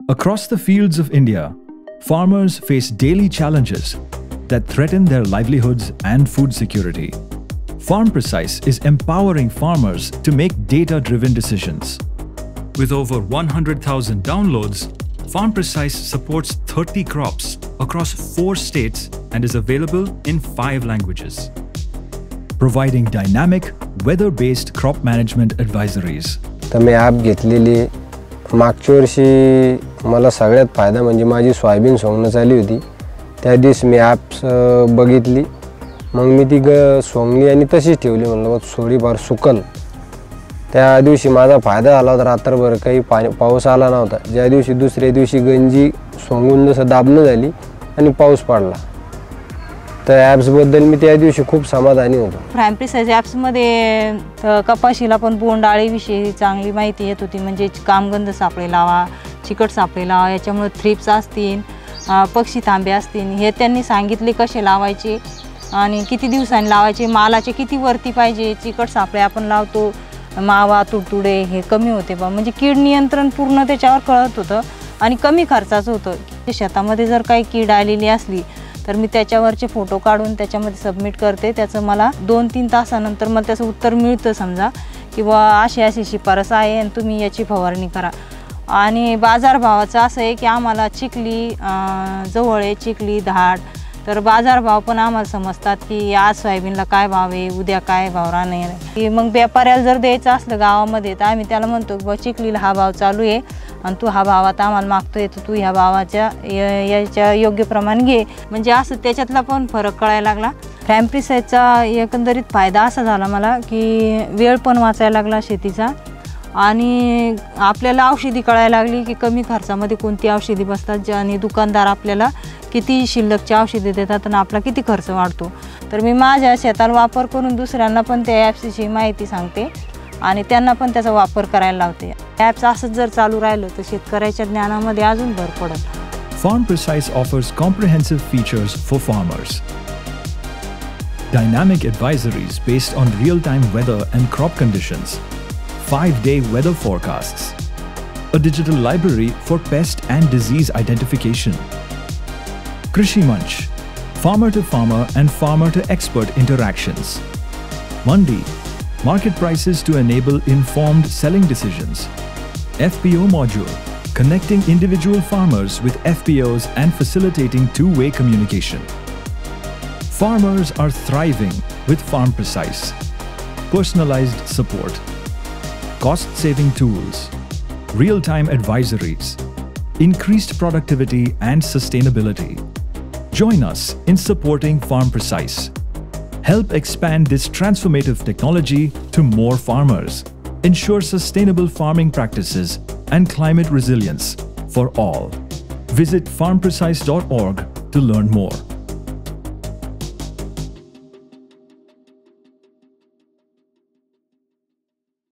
Across the fields of India, farmers face daily challenges that threaten their livelihoods and food security. FarmPrecise is empowering farmers to make data-driven decisions. With over 100,000 downloads, FarmPrecise supports 30 crops across 4 states and is available in 5 languages, providing dynamic, weather-based crop management advisories. तर मी app घेतलेली मागच्या वर्षी मला सगळ्यात फायदा म्हणजे माझी soybean सोंगणं चालली होती. त्या दिवशी मी ॲप्स बघितली, मग मी ती सोंगली आणि तशीच ठेवली. म्हणलं मग थोडीफार सुकल. त्या दिवशी माझा फायदा झाला होता. रात्रभर काही पाऊस आला नव्हता. ज्या दिवशी दुसऱ्या दिवशी गंजी सोंगून जसं दाबणं झाली आणि पाऊस पडला. तर ॲप्सबद्दल मी त्या दिवशी खूप समाधानी होतो. FarmPrecise ॲप्समध्ये कपाशीला पण बोंडआळीविषयी चांगली माहिती येत होती. म्हणजे कामगंध सापळे लावा, चिकट सापळे लावा, याच्यामुळे थ्रिप्स असतील, पक्षी थांबे असतील, हे त्यांनी सांगितले कसे लावायचे आणि किती दिवसांनी लावायचे, मालाचे किती वरती पाहिजे. चिकट सापळे आपण लावतो, मावा तुडतुडे हे कमी होते बा. म्हणजे कीड नियंत्रण पूर्ण त्याच्यावर कळत होतं आणि कमी खर्चाचं होतं. शेतामध्ये जर काही कीड आलेली असली तर मी त्याच्यावरचे फोटो काढून त्याच्यामध्ये सबमिट करते. त्याचं मला 2-3 तासानंतर मला त्याचं उत्तर मिळतं समजा, किंवा अशी शिफारस आहे आणि तुम्ही याची फवारणी करा. आणि बाजारभावाचं असं आहे की आम्हाला चिखली जवळ आहे, चिखली धाड, तर बाजारभाव पण आम्हाला समजतात की आज सोयाबीनला काय भाव आहे, उद्या काय भाव राहणार आहे. मग व्यापाऱ्याला जर द्यायचं असलं गावामध्ये तर आम्ही त्याला म्हणतो की चिखलीला हा भाव चालू आहे आणि तू हा भावात आम्हाला मागतोय, तर तू ह्या भावाच्या याच्या योग्य प्रमाणे घे. म्हणजे असं त्याच्यातला पण फरक कळायला लागला. FarmPreciseचा एकंदरीत फायदा असा झाला मला की वेळ पण वाचायला लागला शेतीचा आणि आपल्याला औषधी कळायला लागली की कमी खर्चामध्ये कोणती औषधी बसतात आणि दुकानदार आपल्याला किती शिल्लकची औषधे देतात आणि आपला किती खर्च वाढतो. तर मी माझ्या शेताला वापर करून दुसऱ्यांना पण त्या ॲप्सची माहिती सांगते आणि त्यांना पण त्याचा वापर करायला लावते. ॲप्स असंच जर चालू राहिलं तर शेतकऱ्याच्या ज्ञानामध्ये अजून भर पडेल. FarmPrecise offers comprehensive features for farmers. Dynamic advisories based on real-time weather and crop conditions. 5-day weather forecasts. A digital library for pest and disease identification. Krishi Munch, farmer to farmer and farmer to expert interactions. Mandi, market prices to enable informed selling decisions. FPO module, connecting individual farmers with FPOs and facilitating two-way communication. Farmers are thriving with FarmPrecise. Personalized support, cost-saving tools, real-time advisories, increased productivity and sustainability. Join us in supporting FarmPrecise. Help expand this transformative technology to more farmers. Ensure sustainable farming practices and climate resilience for all. Visit farmprecise.org to learn more.